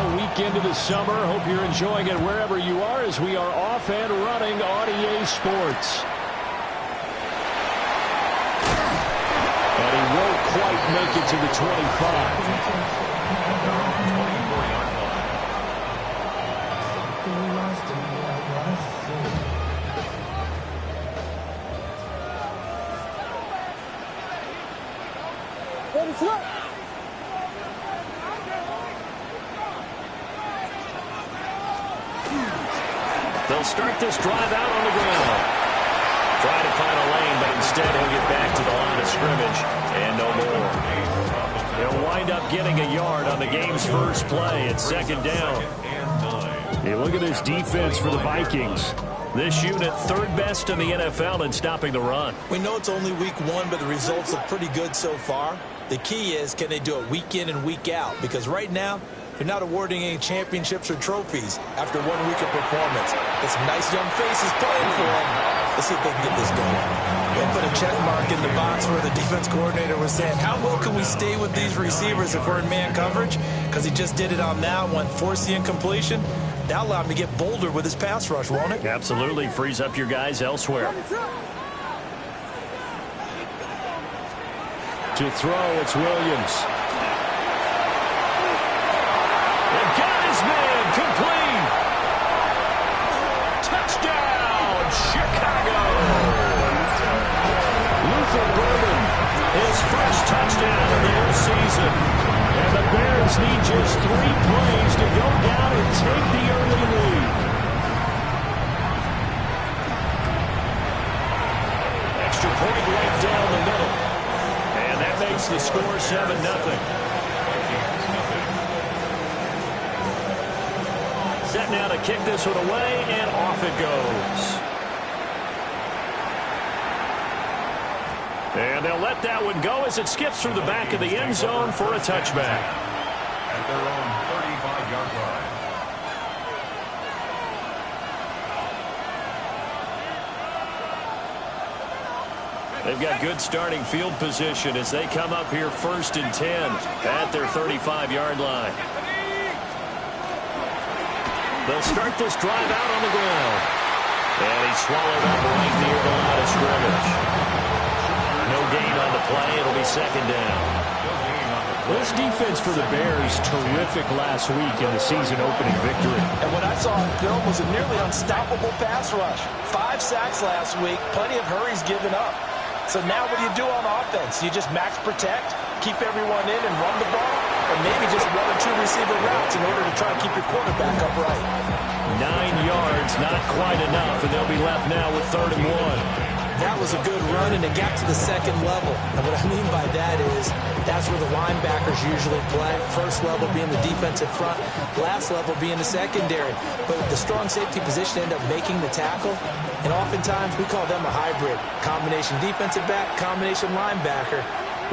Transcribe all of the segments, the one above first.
a week into the summer. Hope you're enjoying it wherever you are as we are off and running on EA Sports. And he won't quite make it to the 25. They'll start this drive out on the ground. Try to find a lane, but instead he'll get back to the line of scrimmage and no more. He'll wind up getting a yard on the game's first play. It's second down. Hey, look at this defense for the Vikings. This unit third best in the NFL in stopping the run. We know it's only week one, but the results look pretty good so far. The key is, can they do it week in and week out? Because right now, they're not awarding any championships or trophies after 1 week of performance. Got some nice young faces playing for them. Let's see if they can get this going. They'll put a check mark in the box where the defense coordinator was saying, how well can we stay with these receivers if we're in man coverage? Because he just did it on that one, forced the incompletion. That'll allow him to get bolder with his pass rush, won't it? Absolutely. Frees up your guys elsewhere. To throw, it's Williams. They've got his man complete. Touchdown, Chicago. Luther Burden, his first touchdown of the whole season. And the Bears need just 3 plays to go down and take the early lead. Extra point right down the middle. And that makes the score 7-0. Set now to kick this one away, and off it goes. And they'll let that one go as it skips through the back of the end zone for a touchback. At their own 35-yard line. They've got good starting field position as they come up here 1st and 10 at their 35-yard line. They'll start this drive out on the ground. And he's swallowed up right near the line of scrimmage. No gain on the play. It'll be second down. This defense for the Bears, terrific last week in the season-opening victory. And what I saw on film was a nearly unstoppable pass rush. 5 sacks last week, plenty of hurries given up. So now what do you do on offense? You just max protect, keep everyone in and run the ball, or maybe just 1 or 2 receiver routes in order to try to keep your quarterback upright. 9 yards, not quite enough, and they'll be left now with 3rd and 1. That was a good run, and it got to the second level. And what I mean by that is that's where the linebackers usually play. First level being the defensive front, last level being the secondary. But the strong safety position end up making the tackle, and oftentimes we call them a hybrid. Combination defensive back, combination linebacker.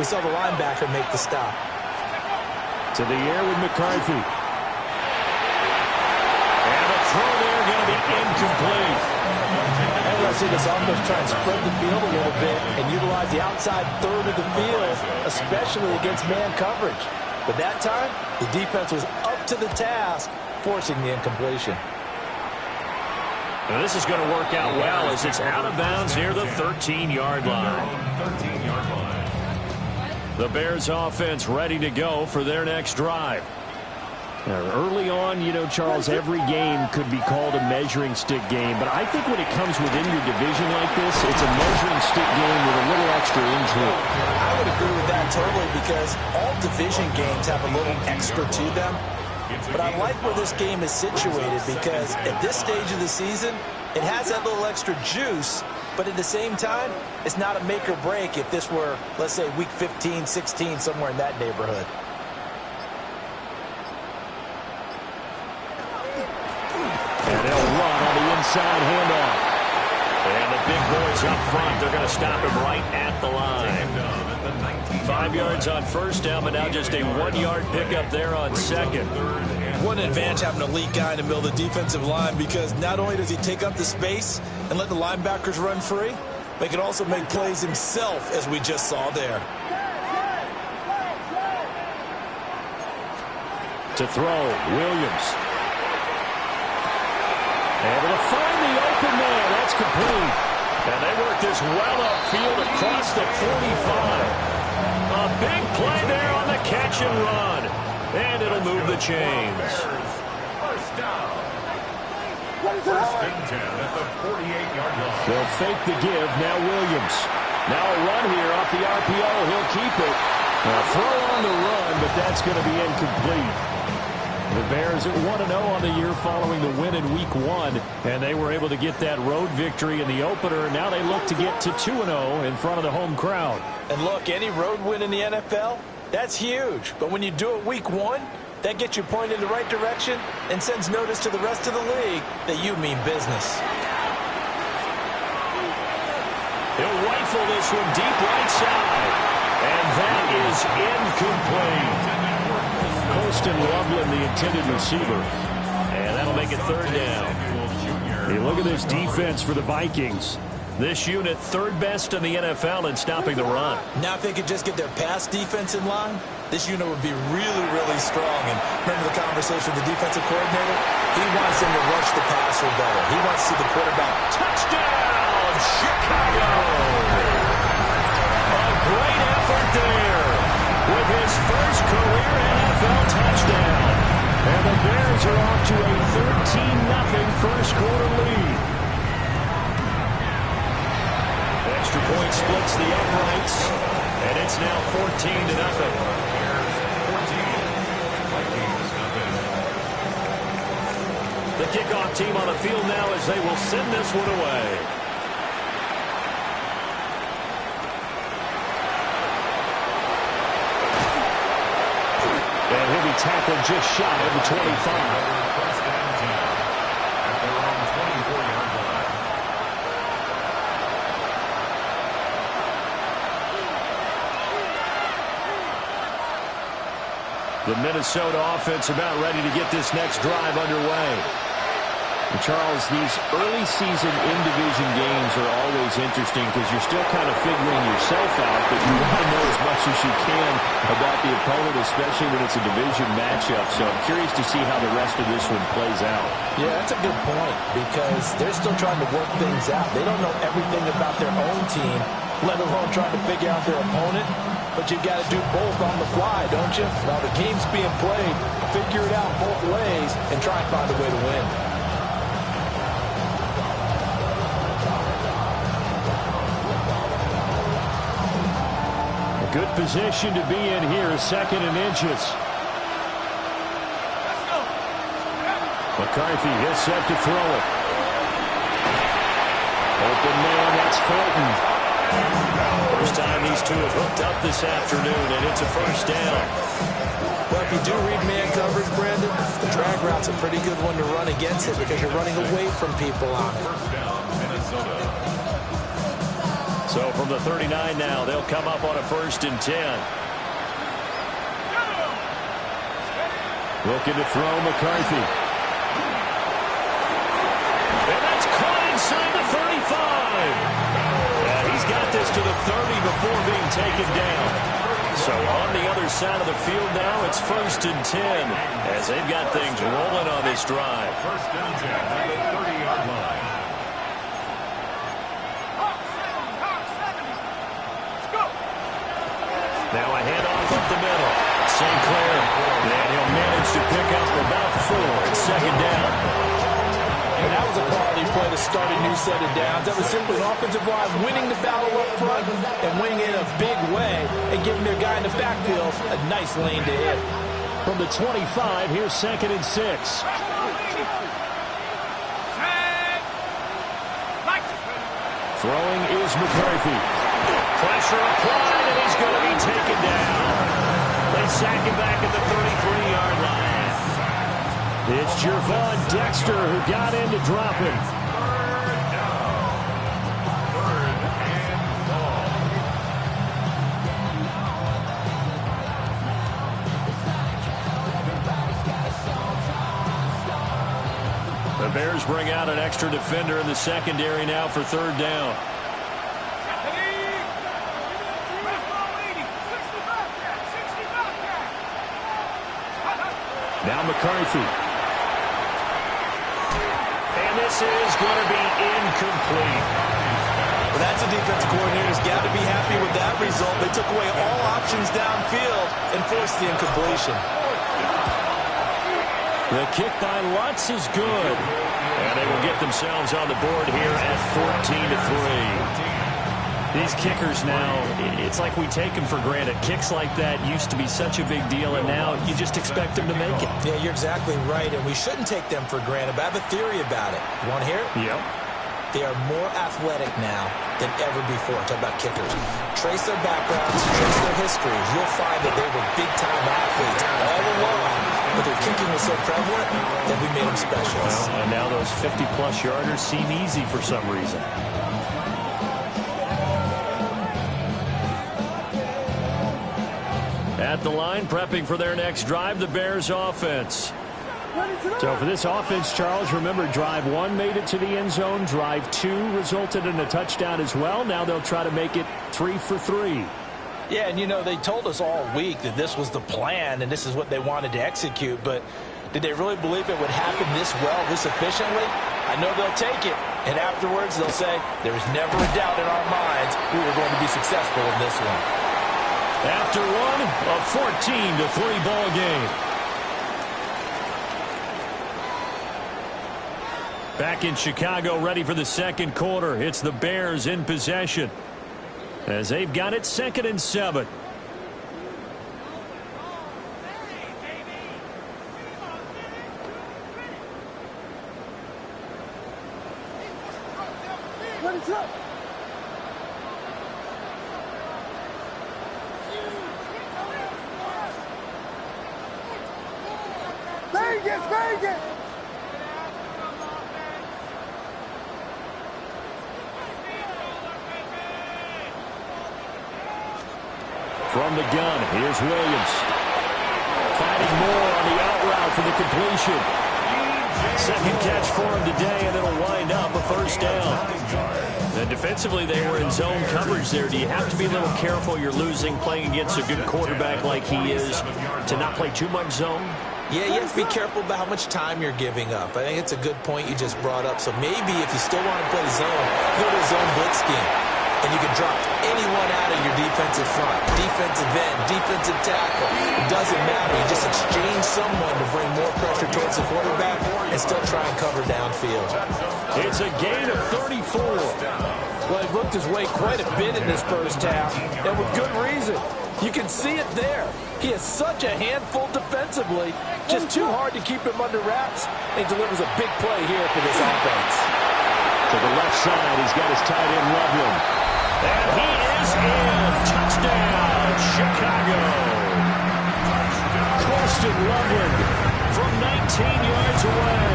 We saw the linebacker make the stop. To the air with McCarthy. And the throw there going to be incomplete. And I see this offense try and spread the field a little bit and utilize the outside third of the field, especially against man coverage. But that time, the defense was up to the task, forcing the incompletion. Now this is going to work out well as it's out of bounds near the 13-yard line. The Bears offense ready to go for their next drive. Early on, you know, Charles, every game could be called a measuring stick game. But I think when it comes within your division like this, it's a measuring stick game with a little extra intrigue. I would agree with that totally because all division games have a little extra to them. But I like where this game is situated because at this stage of the season, it has that little extra juice. But at the same time, it's not a make or break if this were, let's say, week 15, 16, somewhere in that neighborhood. And they'll run on the inside handoff. And the big boys up front, they're going to stop him right at the line. 5 yards on first down, but now just a 1-yard pickup there on second. What an advantage having an elite guy in the middle of the defensive line because not only does he take up the space and let the linebackers run free, but he can also make plays himself, as we just saw there. To To throw, Williams. Able to find the open man. That's complete. And they work this well upfield across the 45. A big play there on the catch and run. And it'll move the chains. First down. First and 10 at the 48-yard line. They'll fake the give. Now Williams. Now a run here off the RPO. He'll keep it. A throw on the run, but that's going to be incomplete. The Bears at 1-0 on the year following the win in Week 1, and they were able to get that road victory in the opener. Now they look to get to 2-0 in front of the home crowd. And look, any road win in the NFL, that's huge. But when you do it Week 1, that gets you pointed in the right direction and sends notice to the rest of the league that you mean business. He'll rifle this one deep right side. And that is incomplete. Colston Loveland, the intended receiver. And that'll make it third down. Hey, look at this defense for the Vikings. This unit third best in the NFL in stopping the run. Now if they could just get their pass defense in line, this unit would be really, really strong. And remember the conversation with the defensive coordinator? He wants them to rush the passer better. He wants to see the quarterback. Touchdown, Chicago! A great effort there with his first career NFL touchdown. And the Bears are off to a 13-0 first quarter lead. Extra point splits the uprights, and it's now 14-0. The kickoff team on the field now as they will send this one away. And he'll be tackled just shy of the 25. First and 10 at their own 24-yard line. The Minnesota offense about ready to get this next drive underway. And Charles, these early season in-division games are always interesting because you're still kind of figuring yourself out, but you want to know as much as you can about the opponent, especially when it's a division matchup. So I'm curious to see how the rest of this one plays out. Yeah, that's a good point because they're still trying to work things out. They don't know everything about their own team, let alone trying to figure out their opponent. But you got to do both on the fly, don't you? While the game's being played, figure it out both ways and try and find a way to win. A good position to be in here, second and inches. McCarthy is set to throw it. Open man, that's Fulton. First time these two have hooked up this afternoon, and it's a first down. Well, if you do read man coverage, Brandon, the drag route's a pretty good one to run against it because you're running away from people on it. First down, Minnesota. So from the 39 now, they'll come up on a first and 10. Looking to throw McCarthy. And that's caught inside the 35. He's got this to the 30 before being taken down. So on the other side of the field now, it's first and 10 as they've got things rolling on this drive. First and 10 at the 30-yard line. Now a handoff up the middle. St. Clair, and he'll manage to pick up about 4. It's second down. And that was a quality play to start a new set of downs. That was simply an offensive line winning the battle up front and winning it in a big way and giving their guy in the backfield a nice lane to hit. From the 25, here's second and 6. Throwing is McCarthy. Pressure applied, and he's going to be taken down. They sack him back at the 33-yard line. It's Gervon Dexter who got in to drop him. The Bears bring out an extra defender in the secondary now for third down. Now McCarthy. And this is going to be incomplete. Well, that's a defensive coordinator's got to be happy with that result. They took away all options downfield and forced the incompletion. The kick by Lutz is good. And they will get themselves on the board here at 14-3. These kickers now, it's like we take them for granted. Kicks like that used to be such a big deal, and now you just expect them to make it. Yeah, you're exactly right, and we shouldn't take them for granted, but I have a theory about it. You want to hear it? Yep. They are more athletic now than ever before. Talk about kickers. Trace their backgrounds, trace their histories. You'll find that they were big-time athletes all along, but their kicking was so prevalent that we made them specialists. Well, and now those 50-plus yarders seem easy for some reason. At the line, prepping for their next drive, the Bears offense. So for this offense, Charles, remember drive 1 made it to the end zone. Drive 2 resulted in a touchdown as well. Now they'll try to make it 3 for 3. Yeah, and you know, they told us all week that this was the plan and this is what they wanted to execute, but did they really believe it would happen this well, this efficiently? I know they'll take it, and afterwards they'll say, there's never a doubt in our minds we were going to be successful in this one. After one, a 14-3 ball game. Back in Chicago, ready for the second quarter. It's the Bears in possession as they've got it 2nd and 7. What is up? Vegas! From the gun, here's Williams. Finding more on the out route for the completion. Second catch for him today, and it'll wind up a first down. And defensively, they were in zone coverage there. Do you have to be a little careful? You're losing, playing against a good quarterback like he is, to not play too much zone? Yeah, you have to be careful about how much time you're giving up. I think it's a good point you just brought up. So maybe if you still want to play zone, go to a zone blitz scheme. And you can drop anyone out of your defensive front, defensive end, defensive tackle. It doesn't matter. You just exchange someone to bring more pressure towards the quarterback and still try and cover downfield. It's a gain of 34. Well, he looked his way quite a bit in this first half, and with good reason. You can see it there. He is such a handful defensively. Just too hard to keep him under wraps, and delivers a big play here for this offense. To the left side, he's got his tight end, Loveland. And he is in. Touchdown, Chicago. Colston Loveland from 19 yards away.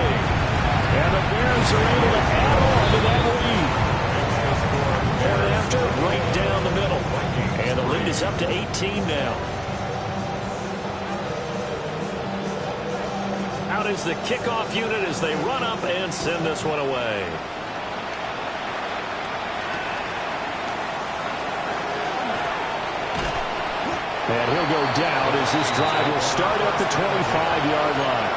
And the Bears are able to add on to that lead. And after, right down the middle. And the lead is up to 18 now. Out is the kickoff unit as they run up and send this one away. And he'll go down as this drive will start at the 25-yard line.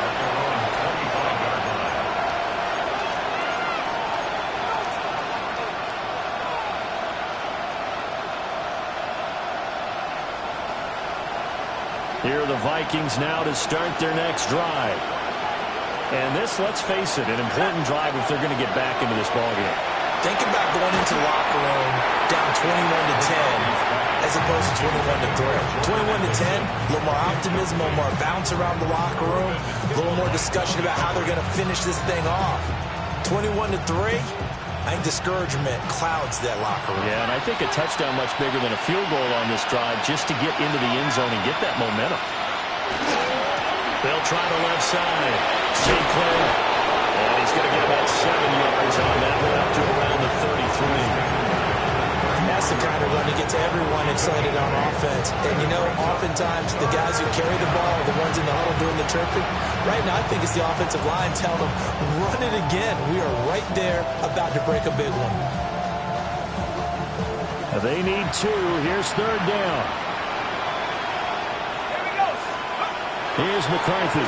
Here are the Vikings now to start their next drive. And this, let's face it, an important drive if they're going to get back into this ballgame. Think about going into the locker room down 21-10 as opposed to 21-3. 21-10, a little more optimism, a little more bounce around the locker room, a little more discussion about how they're going to finish this thing off. 21-3, I think discouragement clouds that locker room. Yeah, and I think a touchdown much bigger than a field goal on this drive just to get into the end zone and get that momentum. They'll try the left side. St. Clair. And he's going to get about 7 yards on that one up to around the 33. That's the kind of run that gets everyone excited on offense. And, you know, oftentimes the guys who carry the ball are the ones in the huddle doing the chirping. Right now, I think it's the offensive line telling them, run it again. We are right there about to break a big one. They need 2. Here's 3rd down. Here's McCarthy.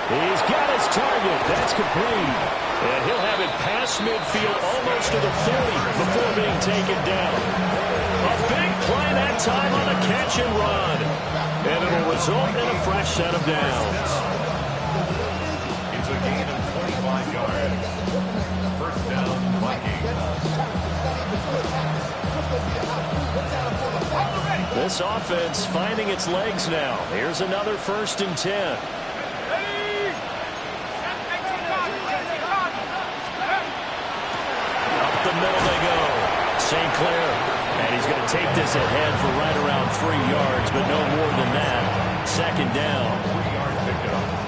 He's got his target. That's complete. And he'll have it past midfield almost to the 40 before being taken down. A big play that time on a catch and run. And it'll result in a fresh set of downs. It's a gain of 25 yards. First down, Vikings. This offense finding its legs now. Here's another 1st and 10. Up the middle they go. St. Clair. And he's going to take this ahead for right around 3 yards, but no more than that. 2nd down.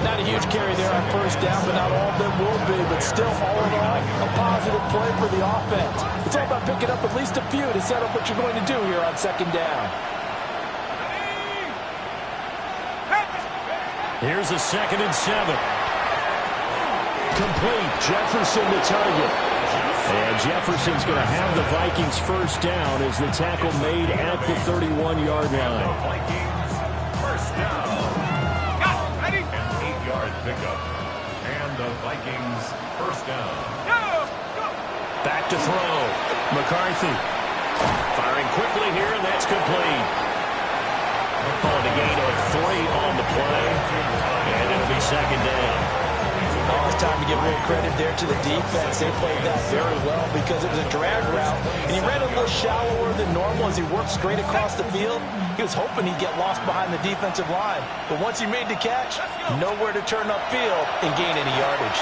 Not a huge carry there on 1st down, but not all of them will be. But still, all in all, a positive play for the offense. It's all about picking up at least a few to set up what you're going to do here on 2nd down. Here's a 2nd and 7. Complete. Jefferson the target. And Jefferson's going to have the Vikings 1st down as the tackle made at the 31-yard line. Vikings, 1st down. An 8-yard pickup. And the Vikings 1st down. Back to throw. McCarthy. Firing quickly here, and that's complete. Calling a gain of 3 on the play. And it'll be 2nd down. Oh, it's time to give real credit there to the defense. They played that very well because it was a drag route, and he ran a little shallower than normal as he worked straight across the field. He was hoping he'd get lost behind the defensive line, but once he made the catch, nowhere to turn upfield and gain any yardage.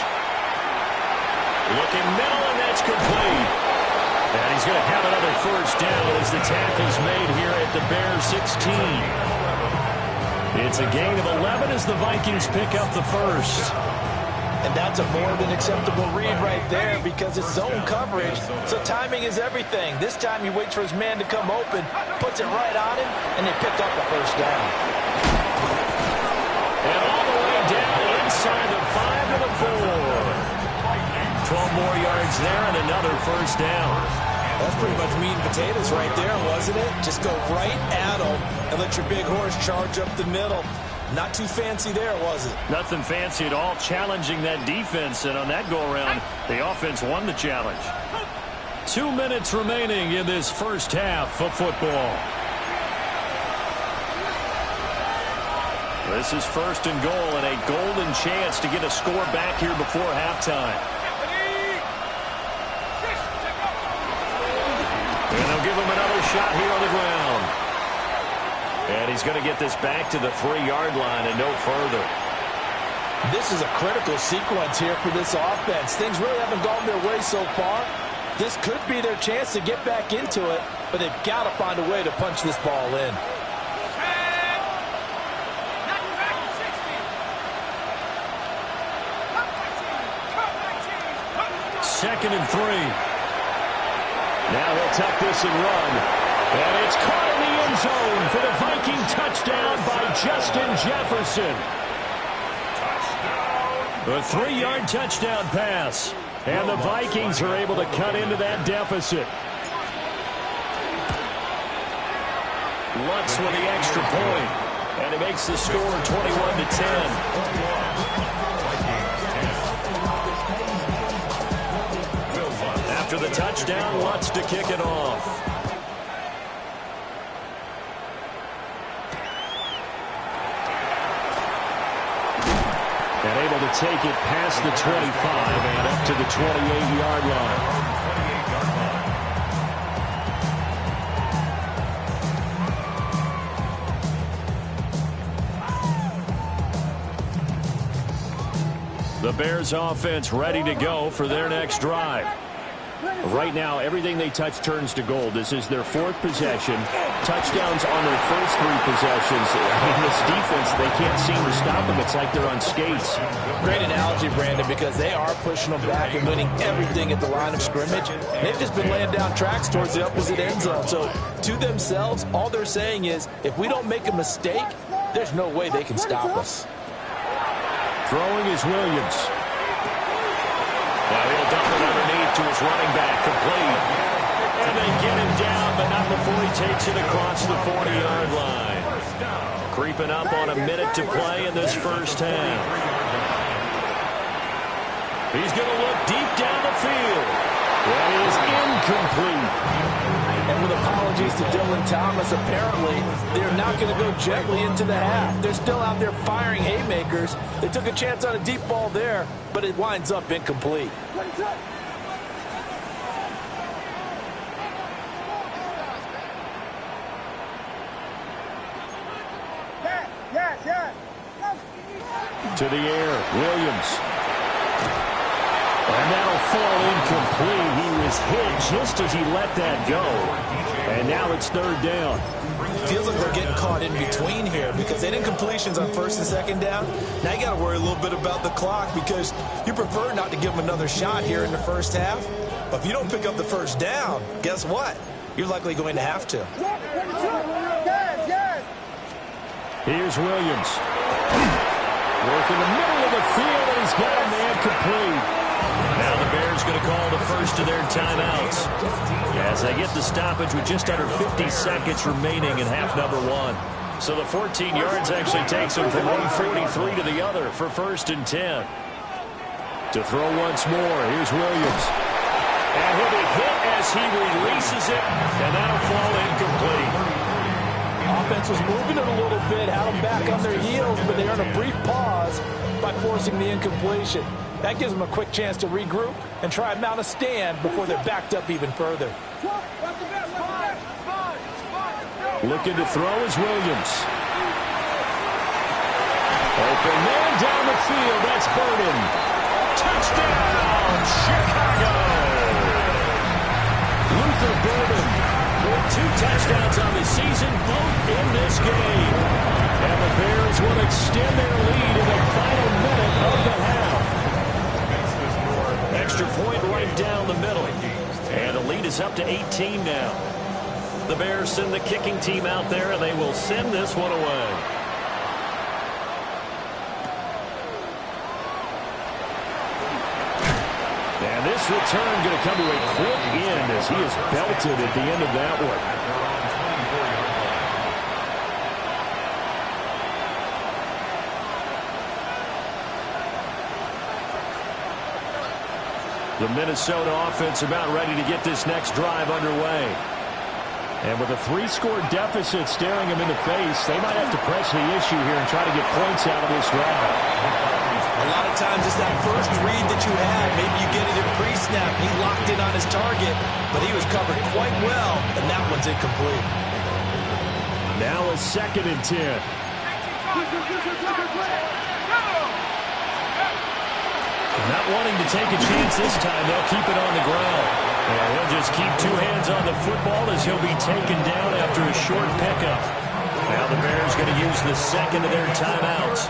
Looking middle, and that's complete. And he's going to have another 1st down as the tackle's made here at the Bears 16. It's a gain of 11 as the Vikings pick up the 1st. And that's a more than acceptable read right there because it's zone coverage, so timing is everything. This time he waits for his man to come open, puts it right on him, and they pick up a 1st down. And all the way down inside the 5 to the 4. 12 more yards there and another 1st down. That's pretty much meat and potatoes right there, wasn't it? Just go right at them and let your big horse charge up the middle. Not too fancy there, was it? Nothing fancy at all, challenging that defense, and on that go-around, the offense won the challenge. 2 minutes remaining in this 1st half of football. This is 1st and goal, and a golden chance to get a score back here before halftime. And they'll give him another shot here on the ground. And he's going to get this back to the 3-yard line and no further. This is a critical sequence here for this offense. Things really haven't gone their way so far. This could be their chance to get back into it, but they've got to find a way to punch this ball in. Second and 3. Now he'll tuck this and run. And it's caught in the end zone for the Viking touchdown by Justin Jefferson. A 3-yard touchdown pass. And the Vikings are able to cut into that deficit. Lutz with the extra point. And it makes the score 21-10. After the touchdown, Lutz to kick it off. And able to take it past the 25 and up to the 28-yard line. The Bears offense ready to go for their next drive. Right now, everything they touch turns to gold. This is their 4th possession. Touchdowns on their first 3 possessions. In this defense, they can't seem to stop them. It's like they're on skates. Great analogy, Brandon, because they are pushing them back and winning everything at the line of scrimmage. They've just been laying down tracks towards the opposite end zone. So, to themselves, all they're saying is, if we don't make a mistake, there's no way they can stop us. Throwing is Williams. Now he'll dump it underneath to his running back, complete. And they get him down, but not before he takes it across the 40-yard line. Creeping up on a minute to play in this first half. He's going to look deep down the field. That is incomplete. And with apologies to Dylan Thomas, apparently they're not going to go gently into the half. They're still out there firing haymakers. They took a chance on a deep ball there, but it winds up incomplete. To the air, Williams. And that'll fall incomplete. He was hit just as he let that go. And now it's third down. Feels like they're getting caught in between here because they didn't completions on first and second down. Now you got to worry a little bit about the clock because you prefer not to give them another shot here in the first half. But if you don't pick up the first down, guess what? You're likely going to have to. Here's Williams. Work in the middle of the field, and he's got a man complete. Now the Bears going to call the first of their timeouts as they get the stoppage with just under 50 seconds remaining in half number one. So the 14 yards actually takes them from 143 to the other for 1st and 10. To throw once more, here's Williams. And he'll be hit as he releases it, and that'll fall incomplete. Offense was moving it a little bit, had them back on their heels, but they earned a brief pause by forcing the incompletion. That gives them a quick chance to regroup and try and mount a stand before they're backed up even further. Looking to throw is Williams. Open man down the field. That's Burden. Touchdown, Chicago! Luther Burden with 2 touchdowns on the season, both in this game. And the Bears will extend their lead in the final minute of the half. Extra point right down the middle. And the lead is up to 18 now. The Bears send the kicking team out there, and they will send this one away. And this return going to come to a quick end as he is belted at the end of that one. The Minnesota offense about ready to get this next drive underway. And with a 3-score deficit staring them in the face, they might have to press the issue here and try to get points out of this drive. A lot of times it's that first read that you had. Maybe you get it in pre-snap. He locked in on his target, but he was covered quite well, and that one's incomplete. Now a 2nd and 10. Not wanting to take a chance this time, they'll keep it on the ground. And he'll just keep 2 hands on the football as he'll be taken down after a short pickup. Now the Bears going to use the 2nd of their timeouts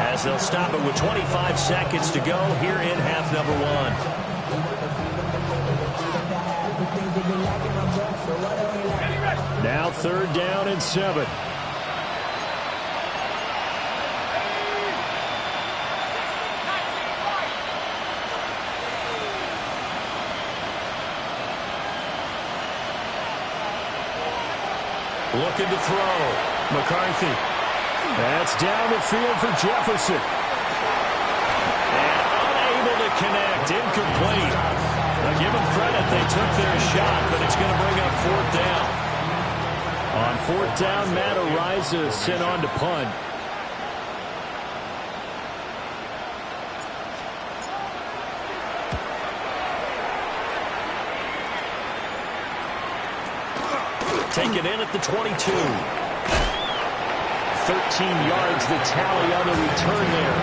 as they'll stop it with 25 seconds to go here in half number one. Now 3rd down and 7. Looking to throw. McCarthy. That's down the field for Jefferson. And unable to connect. Incomplete. Now give them credit. They took their shot, but it's going to bring up 4th down. On 4th down, Matt Araiza sent on to punt. Taken in at the 22. 13 yards, the tally on the return there.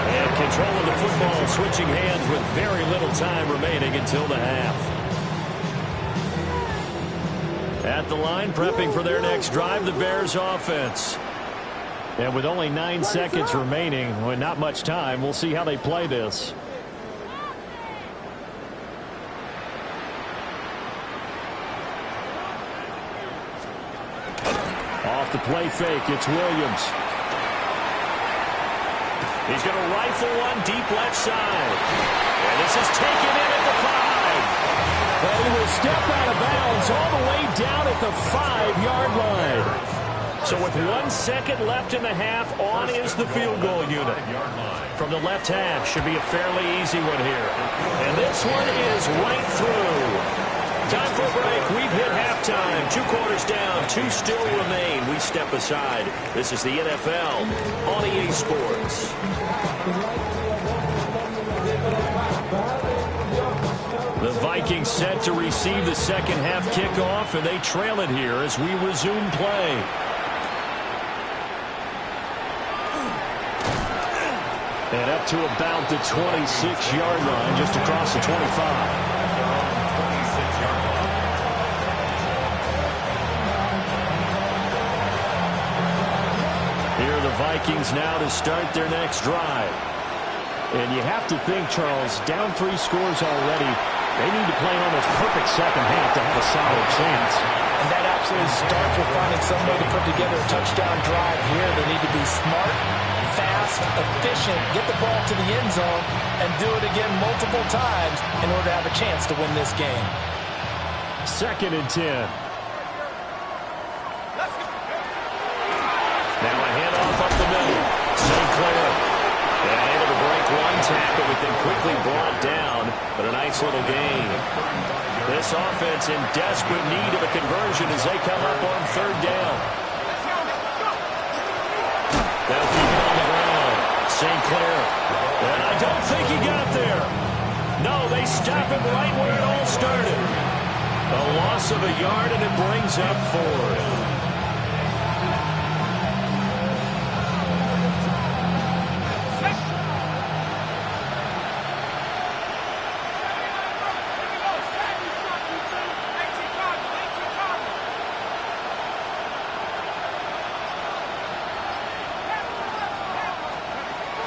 And control of the football, switching hands with very little time remaining until the half. At the line, prepping for their next drive, the Bears offense. And with only 9 seconds remaining, well, not much time, we'll see how they play this. Off the play fake, it's Williams. He's going to rifle one deep left side. And this is taken in at the 5. But he will step out of bounds all the way down at the 5-yard line. So with 1 second left in the half, on is the field goal unit. From the left half, should be a fairly easy one here. And this one is right through. Time for a break. We've hit halftime. 2 quarters down. 2 still remain. We step aside. This is the NFL on EA Sports. The Vikings set to receive the second half kickoff, and they trail it here as we resume play. And up to about the 26-yard line, just across the 25. Vikings now to start their next drive. And you have to think, Charles, down 3 scores already. They need to play an almost perfect second half to have a solid chance. And that absolutely starts with finding some way to put together a touchdown drive here. They need to be smart, fast, efficient, get the ball to the end zone, and do it again multiple times in order to have a chance to win this game. 2nd and 10. Now a handoff up the middle. St. Clair. And able to break one tackle, but then quickly brought down. But a nice little gain. This offense in desperate need of a conversion as they come up on 3rd down. They'll keep it on the ground. St. Clair. And I don't think he got there. No, they stop him right where it all started. A loss of a yard, and it brings up 4th.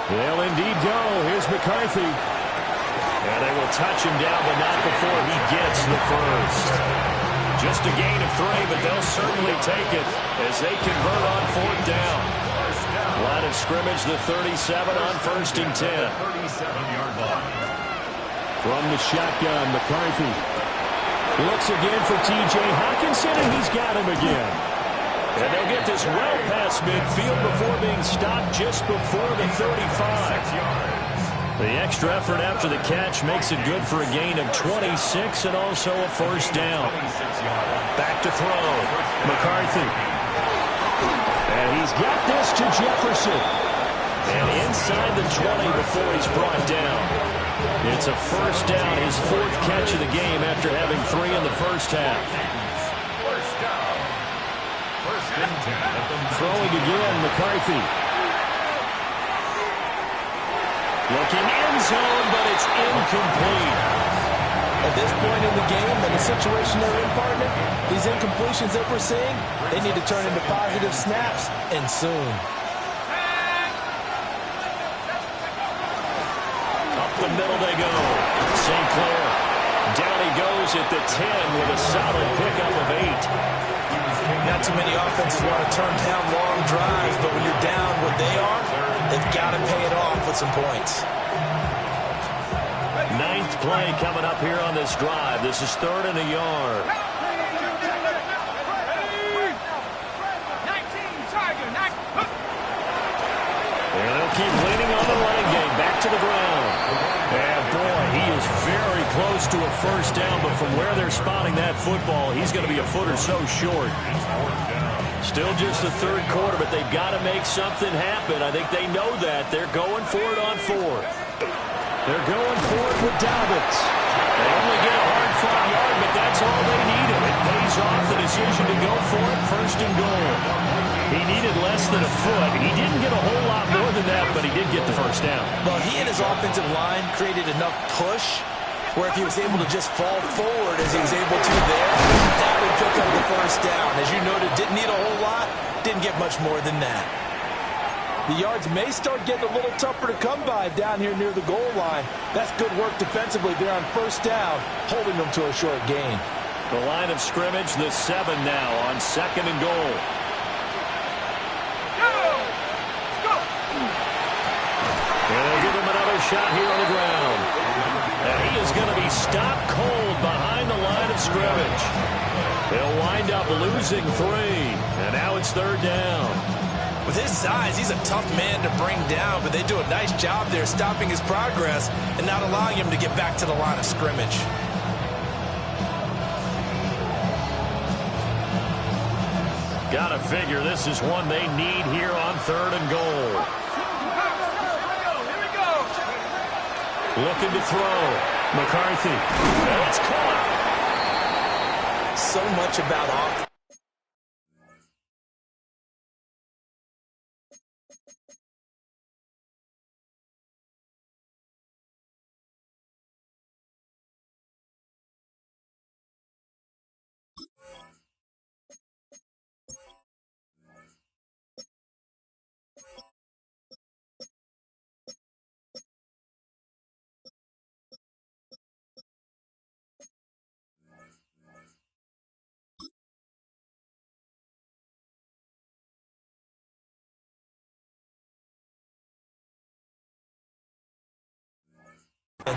They'll indeed go. Here's McCarthy. And they will touch him down, but not before he gets the first. Just a gain of 3, but they'll certainly take it as they convert on 4th down. Line of scrimmage, the 37 on 1st and 10. 37-yard line. From the shotgun, McCarthy looks again for T.J. Hockenson, and he's got him again. And they'll get this well past midfield before being stopped just before the 35. 6 yards. The extra effort after the catch makes it good for a gain of 26 and also a 1st down. 26 yards. Back to throw. McCarthy. And he's got this to Jefferson. And inside the 20 before he's brought down. It's a 1st down, his 4th catch of the game after having 3 in the first half. Throwing again, McCarthy. Looking end zone, but it's incomplete. At this point in the game, and the situation they're in, partner, these incompletions that we're seeing, they need to turn into positive snaps, and soon. Up the middle they go. St. Clair. Down he goes at the 10 with a solid pickup of 8. Not too many offenses want to turn down long drives, but when you're down what they are, they've got to pay it off with some points. 9th play coming up here on this drive. This is 3rd and a yard. And they'll keep leaning on the running game. Back to the ground. And boy, he is very close to a 1st down, but from where they're spotting that football, he's going to be a foot or so short. Still just the 3rd quarter, but they've got to make something happen. I think they know that. They're going for it on 4th. They're going for it with Dobbins. They only get a hard-fought yard, but that's all they needed. It pays off the decision to go for it, 1st and goal. He needed less than a foot. He didn't get a whole lot more than that, but he did get the 1st down. Well, he and his offensive line created enough push where if he was able to just fall forward as he was able to there, that would pick up the 1st down. As you noted, didn't need a whole lot, didn't get much more than that. The yards may start getting a little tougher to come by down here near the goal line. That's good work defensively there on 1st down, holding them to a short gain. The line of scrimmage, the 7 now on 2nd and goal. And they'll give him another shot here on the ground. And he is going to be stopped cold behind the line of scrimmage. He'll wind up losing 3. And now it's 3rd down. With his size, he's a tough man to bring down, but they do a nice job there stopping his progress and not allowing him to get back to the line of scrimmage. Gotta figure this is one they need here on 3rd and goal. Looking to throw. McCarthy. That's caught. So much about offense.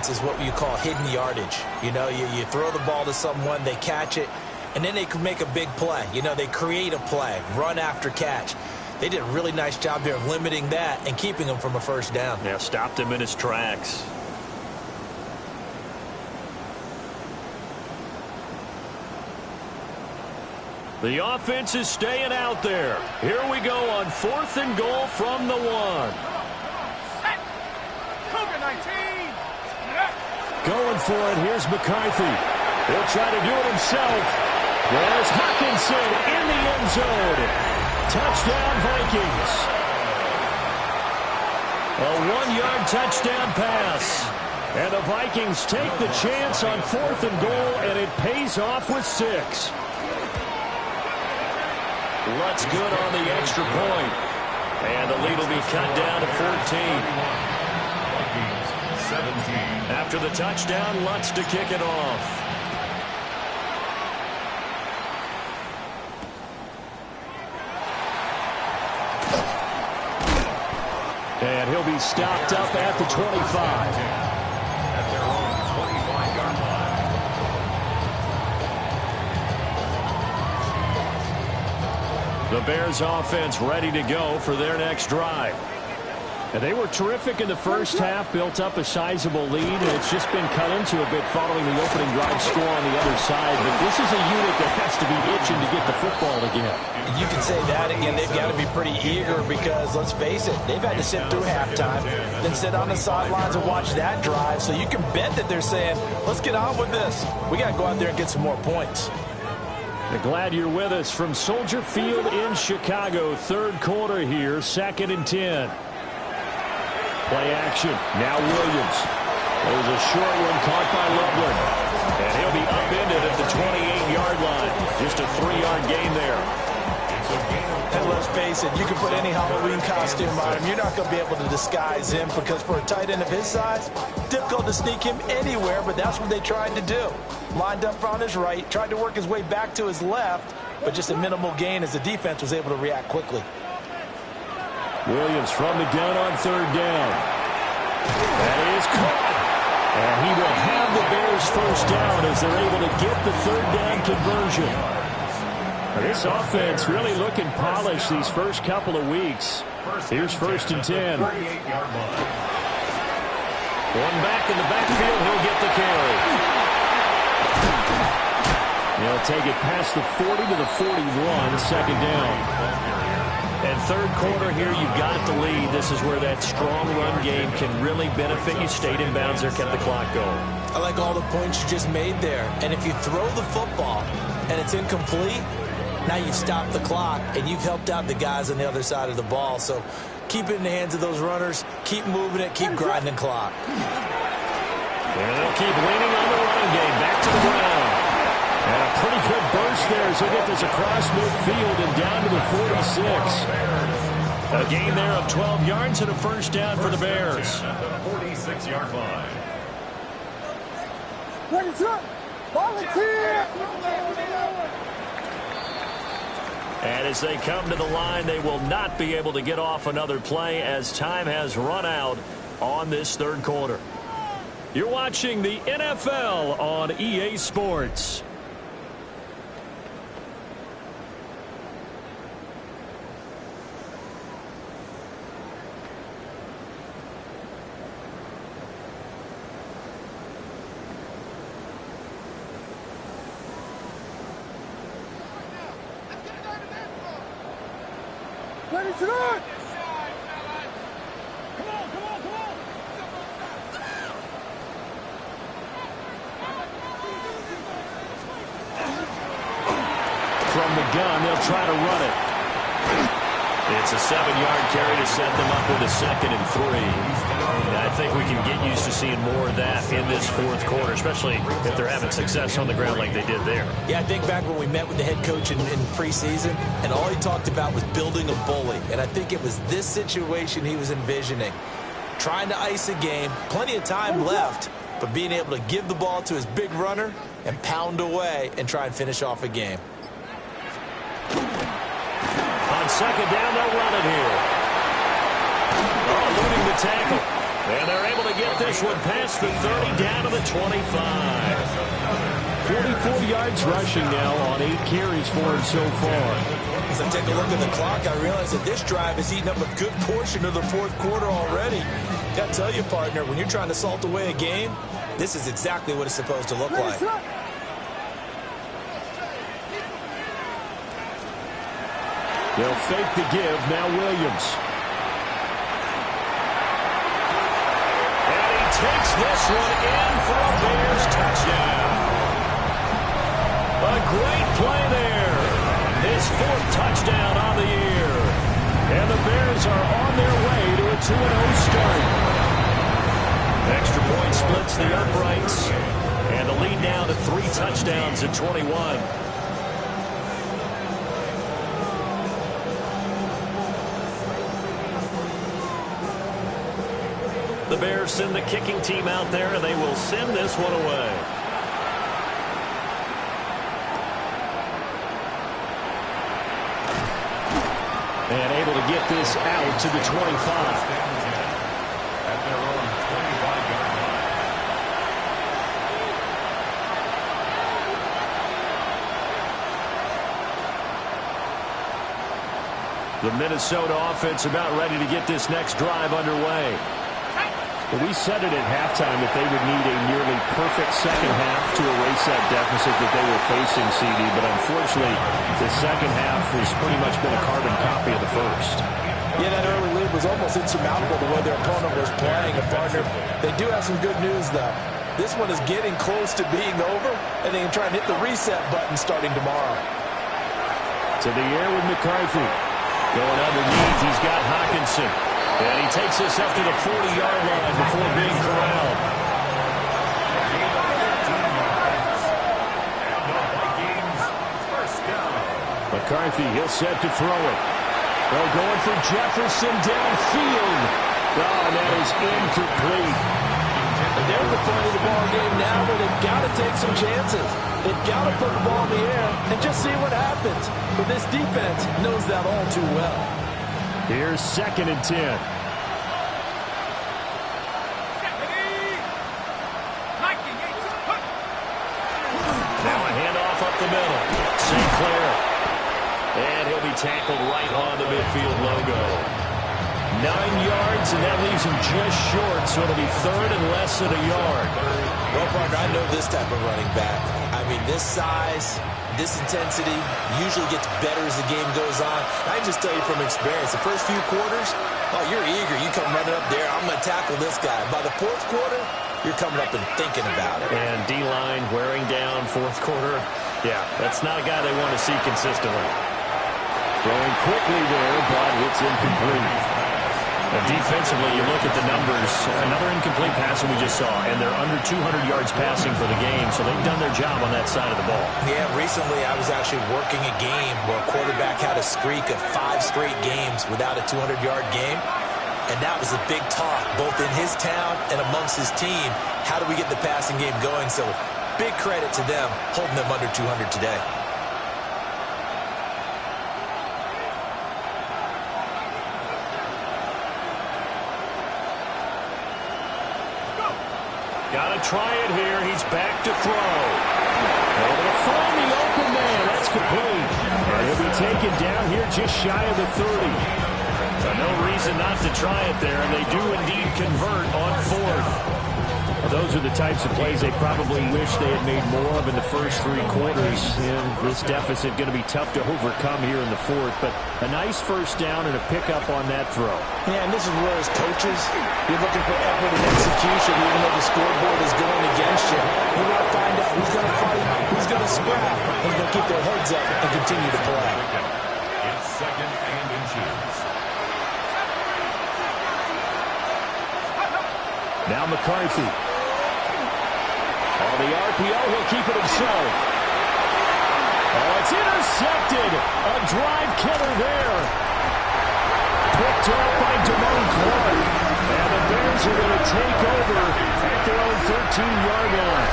Is what you call hidden yardage. You know, you throw the ball to someone, they catch it, and then they can make a big play. You know, they create a play, run after catch. They did a really nice job there of limiting that and keeping him from a first down. Yeah, stopped him in his tracks. The offense is staying out there. Here we go on 4th and goal from the 1. Going for it. Here's McCarthy. He'll try to do it himself. There's Hockenson in the end zone. Touchdown, Vikings. A 1-yard touchdown pass. And the Vikings take the chance on 4th and goal, and it pays off with 6. Lutz good on the extra point. And the lead will be cut down to 14. 17. After the touchdown, Lutz to kick it off. And he'll be stopped up at the 25. At their own 25-yard line. The Bears offense ready to go for their next drive. And they were terrific in the first half, built up a sizable lead, and it's just been cut into a bit following the opening drive score on the other side. But this is a unit that has to be itching to get the football again. You can say that again. They've got to be pretty eager because, let's face it, they've had to sit through halftime, then sit on the sidelines and watch that drive. So you can bet that they're saying, let's get on with this. We got to go out there and get some more points. Glad you're with us from Soldier Field in Chicago. 3rd quarter here, 2nd and 10. Play action. Now Williams. There's a short one caught by Loveland. And he'll be upended at the 28-yard line. Just a 3-yard gain there. And let's face it, you can put any Halloween costume on him. You're not going to be able to disguise him because for a tight end of his size, difficult to sneak him anywhere, but that's what they tried to do. Lined up on his right, tried to work his way back to his left, but just a minimal gain as the defense was able to react quickly. Williams from the gun on 3rd down. That is caught. And he will have the Bears first down as they're able to get the 3rd down conversion. This offense really looking polished these first couple of weeks. Here's 1st and 10. 38-yard line. One back in the backfield. He'll get the carry. He'll take it past the 40 to the 41. 2nd down. And 3rd quarter here, you've got the lead. This is where that strong run game can really benefit you. Stayed in bounds there, kept the clock going. I like all the points you just made there. And if you throw the football and it's incomplete, now you've stopped the clock and you've helped out the guys on the other side of the ball. So keep it in the hands of those runners. Keep moving it. Keep grinding clock. And they'll keep leaning on the running game. Back to the ground. And a pretty good burst there as he'll get this across midfield and down to the 46. A gain there of 12 yards and a first down for the Bears. At the 46-yard line. Ready, set, volunteer! And as they come to the line, they will not be able to get off another play as time has run out on this 3rd quarter. You're watching the NFL on EA Sports. Ready to run! From the gun, they'll try to run it. It's a 7-yard carry to set them up with a 2nd and 3. And I think we can get used to seeing more of that in this fourth quarter, especially if they're having success on the ground like they did there. Yeah, I think back when we met with the head coach in preseason, and all he talked about was building a bully. And I think it was this situation he was envisioning. Trying to ice a game, plenty of time left, but being able to give the ball to his big runner and pound away and try and finish off a game. On 2nd down, they'll run it here. Eluding the tackle. And they're able to get this one past the 30 down to the 25. 44 yards rushing now on 8 carries for him so far. As I take a look at the clock, I realize that this drive has eaten up a good portion of the fourth quarter already. Got to tell you, partner, when you're trying to salt away a game, this is exactly what it's supposed to look like. They'll fake the give. Now Williams. And he takes this one in for a Bears touchdown. A great play there. His 4th touchdown on the year. And the Bears are on their way to a 2-0 start. Extra point splits the uprights. And the lead now to 3 touchdowns at 21. The Bears send the kicking team out there, and they will send this one away. And able to get this out to the 25. At their own 25-yard line. The Minnesota offense about ready to get this next drive underway. Well, we said it at halftime that they would need a nearly perfect second half to erase that deficit that they were facing, CD. But unfortunately, the second half has pretty much been a carbon copy of the first. Yeah, that early lead was almost insurmountable the way their opponent was playing. And, partner, they do have some good news, though. This one is getting close to being over, and they can try and hit the reset button starting tomorrow. To the air with McCarthy. Going underneath, he's got Hockenson. And he takes this up to the 40-yard line before being corralled. McCarthy, he'll set to throw it. They're going for Jefferson downfield. Oh, and that is incomplete. And they're at the point of the ball game now where they've got to take some chances. They've got to put the ball in the air and just see what happens. But this defense knows that all too well. Here's 2nd and 10. Now a handoff up the middle. St. Clair. And he'll be tackled right on the midfield logo. 9 yards, and that leaves him just short, so it'll be 3rd and less than a yard. Well, partner, I know this type of running back. I mean, this size, this intensity usually gets better as the game goes on. I can just tell you from experience, the first few quarters, oh, you're eager. You come running up there, I'm going to tackle this guy. By the 4th quarter, you're coming up and thinking about it. And D-line wearing down 4th quarter. Yeah, that's not a guy they want to see consistently. Throwing quickly there, but it's incomplete. Defensively, you look at the numbers, another incomplete pass that we just saw, and they're under 200 yards passing for the game, so they've done their job on that side of the ball. Yeah, recently I was actually working a game where a quarterback had a streak of 5 straight games without a 200-yard game, and that was a big talk, both in his town and amongst his team. How do we get the passing game going? So big credit to them, holding them under 200 today. Got to try it here. He's back to throw. Able to find the open man. That's complete. And he'll be taken down here just shy of the 30. So no reason not to try it there, and they do indeed convert on 4th. Those are the types of plays they probably wish they had made more of in the first 3 quarters. And this deficit going to be tough to overcome here in the fourth. But a nice first down and a pickup on that throw. Yeah, and this is where as coaches, you're looking for effort and execution even though the scoreboard is going against you. You want to find out who's going to fight, who's going to scrap, who's going to keep their heads up and continue to play. It's second and inches. Now McCarthy. On the RPO, he'll keep it himself. Oh, it's intercepted. A drive killer there. Picked up by Damone Clark. And the Bears are going to take over at their own 13-yard line.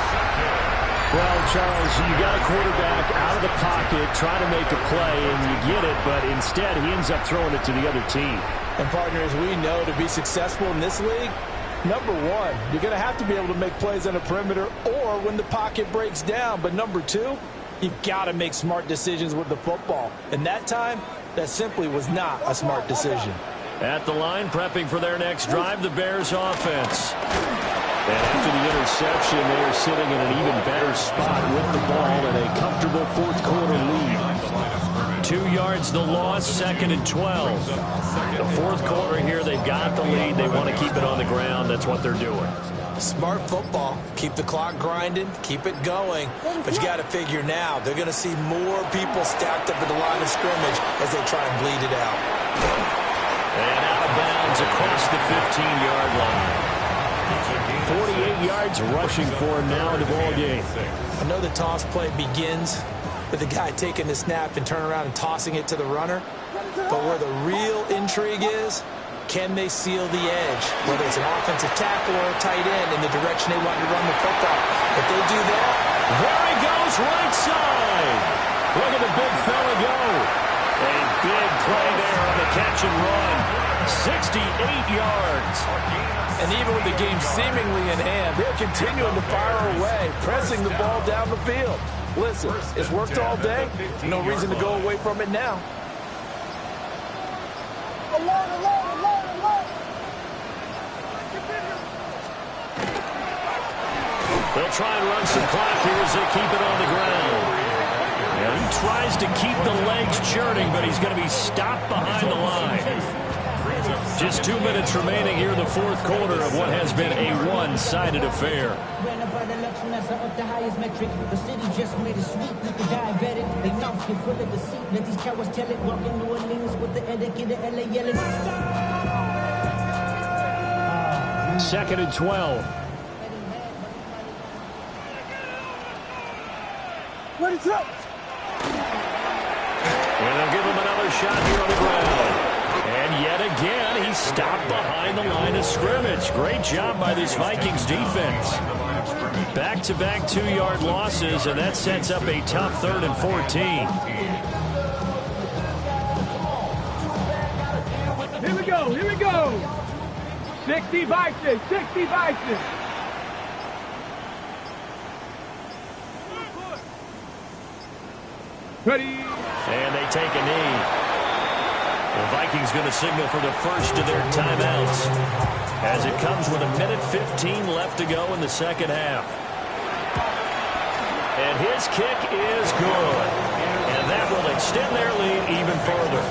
Well, Charles, you got a quarterback out of the pocket trying to make a play, and you get it, but instead he ends up throwing it to the other team. And partners, we know to be successful in this league, number one, you're going to have to be able to make plays on the perimeter or when the pocket breaks down. But number two, you've got to make smart decisions with the football. And that time, that simply was not a smart decision. At the line, prepping for their next drive, the Bears offense. And after the interception, they are sitting in an even better spot with the ball in a comfortable fourth-quarter lead. 2 yards the loss, second and 12. The fourth quarter here, they've got the lead. They want to keep it on the ground. That's what they're doing. Smart football. Keep the clock grinding. Keep it going. But you got to figure now, they're going to see more people stacked up at the line of scrimmage as they try and bleed it out. And out of bounds across the 15-yard line. 48 yards rushing for him now in the ball game. I know the toss play begins with the guy taking the snap and turning around and tossing it to the runner. But where the real intrigue is, can they seal the edge? Whether it's an offensive tackle or a tight end in the direction they want to run the football. If they do that, there he goes, right side. Look at the big fella go. A big play there on the catch and run. 68 yards. And even with the game seemingly in hand, they're continuing to fire away, pressing the ball down the field. Listen, it's worked all day. No reason to go away from it now. They'll try and run some clock here as they keep it on the ground. And he tries to keep the legs churning, but he's going to be stopped behind the line. Just 2 minutes remaining here in the fourth quarter of what has been a one-sided affair. The highest metric, the city just made it sweet with the diabetic. They mouth get full of deceit. Let these cowards tell it. Walking New Orleans with the etiquette of LA yelling. Second and 12. Ready, set. And they'll give him another shot here on the ground. And yet again, he's stopped behind the line of scrimmage. Great job by this Vikings defense. Back-to-back 2-yard losses, and that sets up a tough 3rd and 14. Here we go. 60 Vikings. Ready. And they take a knee. The Vikings going to signal for the first of their timeouts as it comes with 1:15 left to go in the second half. And his kick is good. And that will extend their lead even further.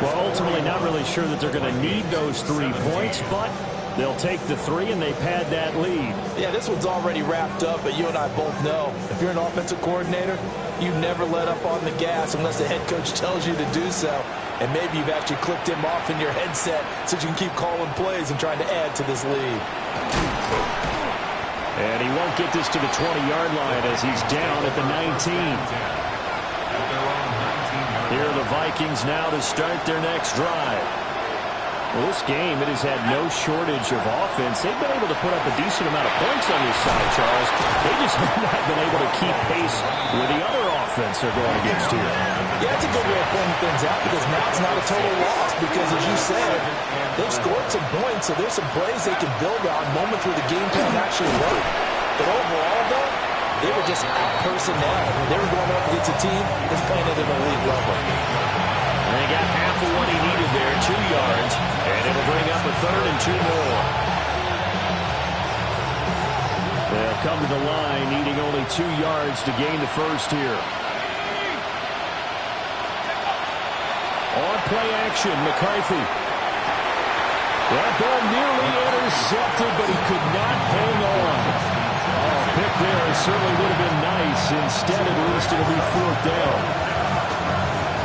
Well, ultimately not really sure that they're going to need those 3 points, but they'll take the 3 and they pad that lead. Yeah, this one's already wrapped up, but you and I both know if you're an offensive coordinator, you never let up on the gas unless the head coach tells you to do so. And maybe you've actually clicked him off in your headset so you can keep calling plays and trying to add to this lead. And he won't get this to the 20-yard line as he's down at the 19. Here are the Vikings now to start their next drive. Well, this game, it has had no shortage of offense. They've been able to put up a decent amount of points on this side, Charles. They just have not been able to keep pace with the other offense they're going against here. Yeah, it's a good way of pointing things out because now it's not a total loss because, as you said, they've scored some points, so there's some plays they can build on, moments where the game plan actually worked. But overall, though, they were just out personnel. They were going up against a team that's playing at an elite level. And they got half of what he needed there, 2 yards, and it'll bring up a 3rd and 2 more. come to the line, needing only 2 yards to gain the first here. On play action, McCarthy. That ball nearly intercepted, but he could not hang on. Oh, pick there certainly would have been nice. Instead, at least it'll be 4th down.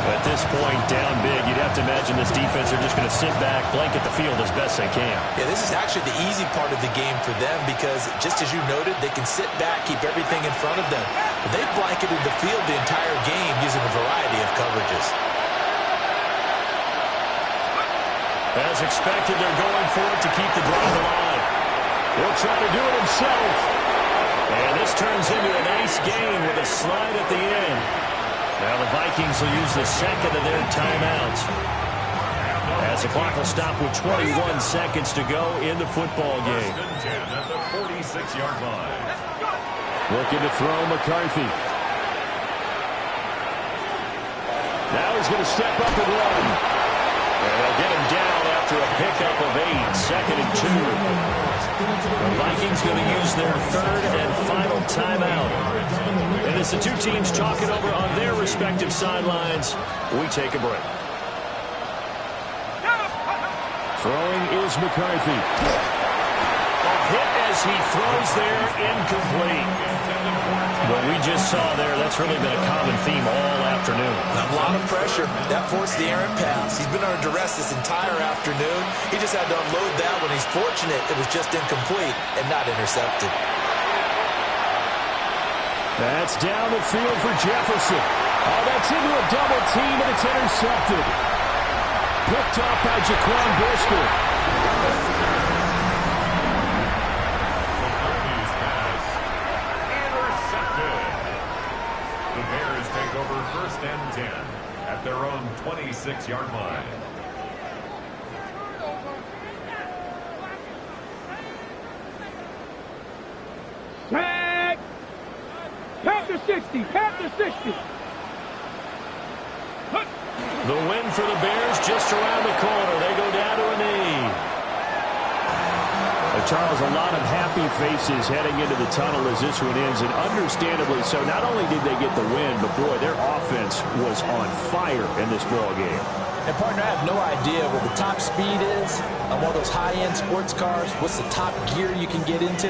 At this point, down big, you'd have to imagine this defense are just going to sit back, blanket the field as best they can. Yeah, this is actually the easy part of the game for them because, just as you noted, they can sit back, keep everything in front of them. But they've blanketed the field the entire game using a variety of coverages. As expected, they're going for it to keep the drive alive. He'll try to do it himself. And this turns into a nice game with a slide at the end. Now the Vikings will use the second of their timeouts. As the clock will stop with 21 seconds to go in the football game. 1st and 10 at the 46-yard line. Looking to throw McCarthy. Now he's going to step up and run. And they'll get him down after a pickup of 8, 2nd and 2. The Vikings going to use their 3rd and final timeout. And as the two teams talk it over on their respective sidelines, we take a break. Throwing is McCarthy. A hit as he throws there, incomplete. What we just saw there, that's really been a common theme all afternoon. A lot of pressure. That forced the errant pass. He's been under duress this entire afternoon. He just had to unload that when he's fortunate it was just incomplete and not intercepted. That's down the field for Jefferson. Oh, that's into a double team, and it's intercepted. Picked off by Jaquan Brisker. The Bears take over 1st and 10 at their own 26-yard line. Tag! Count to 60! Count to 60! The win for the Bears just around the corner. They go down to a knee. Charles, a lot of happy faces heading into the tunnel as this one ends, and understandably so. Not only did they get the win, but boy, their offense was on fire in this ball game. And partner, I have no idea what the top speed is on one of those high-end sports cars. What's the top gear you can get into?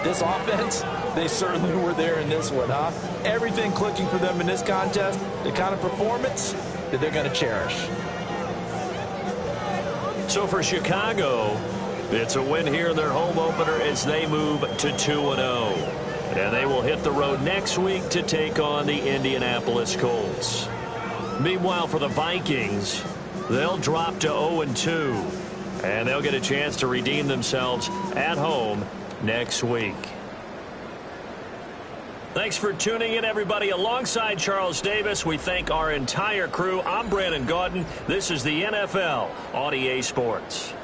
This offense, they certainly were there in this one, huh? Everything clicking for them in this contest, the kind of performance that they're going to cherish. So for Chicago, it's a win here in their home opener as they move to 2-0. And they will hit the road next week to take on the Indianapolis Colts. Meanwhile, for the Vikings, they'll drop to 0-2. And they'll get a chance to redeem themselves at home next week. Thanks for tuning in, everybody. Alongside Charles Davis, we thank our entire crew. I'm Brandon Gaudin. This is the NFL on EA Sports.